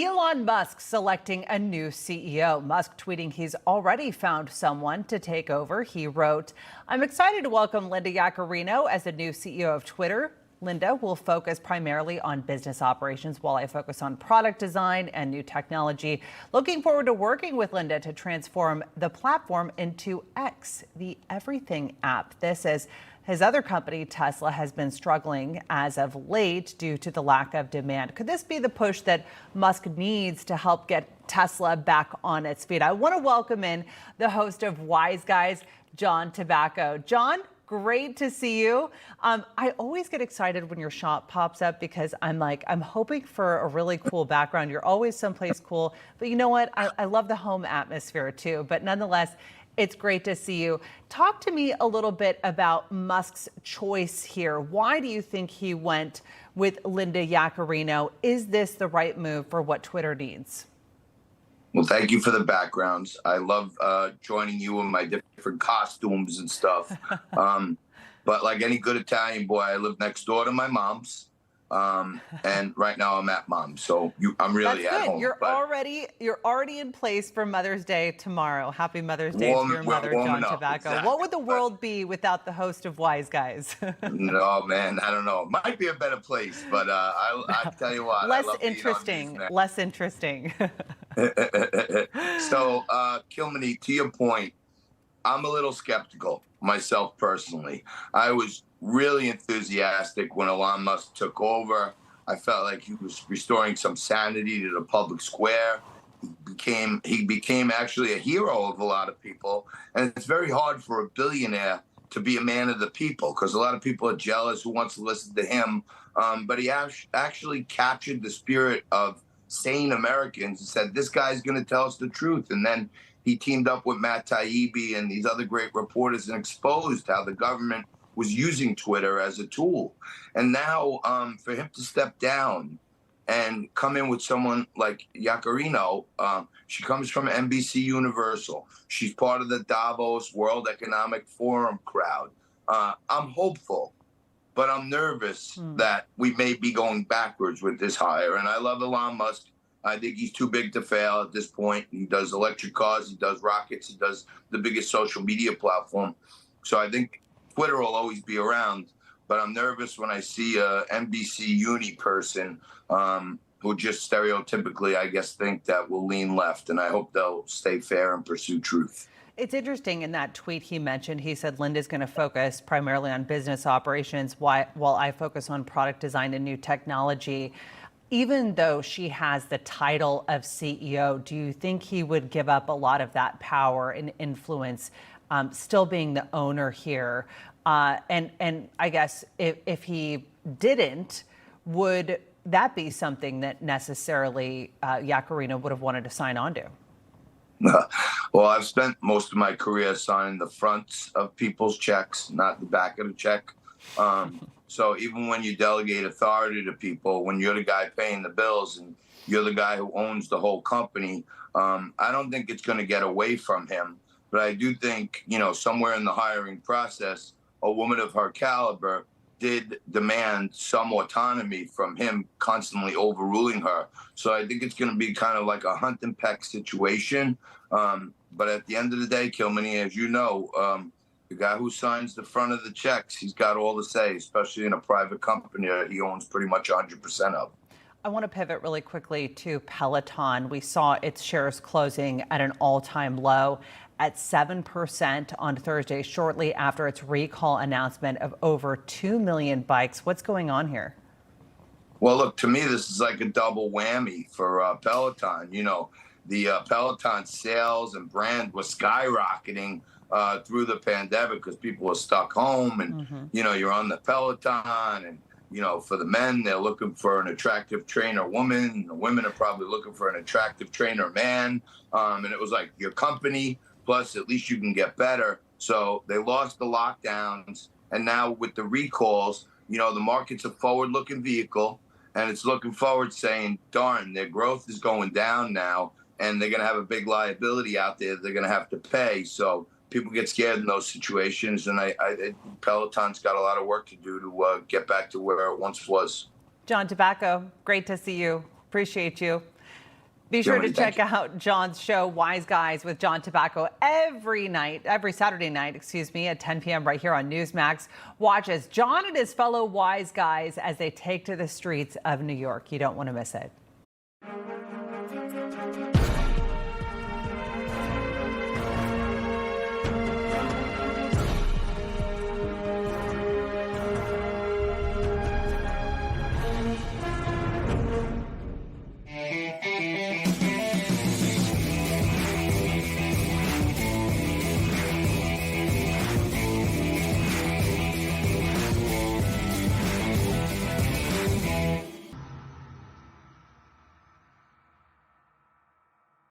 Elon Musk selecting a new CEO. Musk tweeting he's already found someone to take over. He wrote, "I'm excited to welcome Linda Yaccarino as the new CEO of Twitter. Linda will focus primarily on business operations while I focus on product design and new technology. Looking forward to working with Linda to transform the platform into X, the everything app." This is his other company, Tesla, has been struggling as of late due to the lack of demand. Could this be the push that Musk needs to help get Tesla back on its feet? I want to welcome in the host of Wise Guys, John Tabacco. John, great to see you. I always get excited when your shop pops up because I'm hoping for a really cool background. You're always someplace cool. But you know what? I love the home atmosphere too. But nonetheless, it's great to see you. Talk to me a little bit about Musk's choice here. Why do you think he went with Linda Yaccarino? Is this the right move for what Twitter needs? Well, thank you for the backgrounds. I love joining you in my different costumes and stuff. But like any good Italian boy, I live next door to my mom's. And right now I'm at mom's, so I'm really That's at good. home. You're already in place for Mother's Day tomorrow. Happy Mother's Day to your mother, John Tabacco. Exactly. What would the world be without the host of Wise Guys? No, man, I don't know. It might be a better place, but I tell you what, less I love interesting. being on Newsmax. Less interesting. So, Kilmany, to your point, I'm a little skeptical myself personally. I was really enthusiastic when Elon Musk took over. I felt like he was restoring some sanity to the public square. He became actually a hero of a lot of people. And it's very hard for a billionaire to be a man of the people because a lot of people are jealous who wants to listen to him. But he actually captured the spirit of sane Americans and said, this guy's going to tell us the truth. And then he teamed up with Matt Taibbi and these other great reporters and exposed how the government was using Twitter as a tool. And now for him to step down and come in with someone like Yaccarino, she comes from NBC Universal. She's part of the Davos World Economic Forum crowd. I'm hopeful, but I'm nervous that we may be going backwards with this hire. And I love Elon Musk. I think he's too big to fail at this point. He does electric cars, he does rockets, he does the biggest social media platform. So I think Twitter will always be around, but I'm nervous when I see a NBC Uni person who just stereotypically, I guess, think that will lean left. And I hope they'll stay fair and pursue truth. It's interesting in that tweet he mentioned, he said Linda's going to focus primarily on business operations while I focus on product design and new technology. Even though she has the title of CEO, do you think he would give up a lot of that power and influence, still being the owner here? And I guess if he didn't, would that be something that necessarily Yaccarino would have wanted to sign on to? Well, I've spent most of my career signing the fronts of people's checks, not the back of the check. So even when you delegate authority to people, when you're the guy paying the bills and you're the guy who owns the whole company, I don't think it's going to get away from him. But I do think, somewhere in the hiring process, a woman of her caliber did demand some autonomy from him constantly overruling her. So I think it's going to be kind of like a hunt and peck situation. But at the end of the day, Kilmany, as you know, the guy who signs the front of the checks, he's got all to say, especially in a private company that he owns pretty much 100% of. I want to pivot really quickly to Peloton. We saw its shares closing at an all-time low at 7% on Thursday, shortly after its recall announcement of over 2 million bikes. What's going on here? Well, look, to me, this is like a double whammy for Peloton. The Peloton sales and brand was skyrocketing through the pandemic because people were stuck home and, you're on the Peloton and, for the men, they're looking for an attractive trainer woman. The women are probably looking for an attractive trainer man. And it was like your company, plus at least you can get better. So they lost the lockdowns. And now with the recalls, the market's a forward-looking vehicle. And it's looking forward saying, darn, their growth is going down now. And they're going to have a big liability out there they're going to have to pay. So people get scared in those situations, and Peloton's got a lot of work to do to get back to where it once was. John Tabacco, great to see you. Appreciate you. Be sure to Germany. Thank check you. out John's show, Wise Guys with John Tabacco, every Saturday night, at 10 p.m. right here on Newsmax. Watch as John and his fellow Wise Guys as they take to the streets of New York. You don't want to miss it.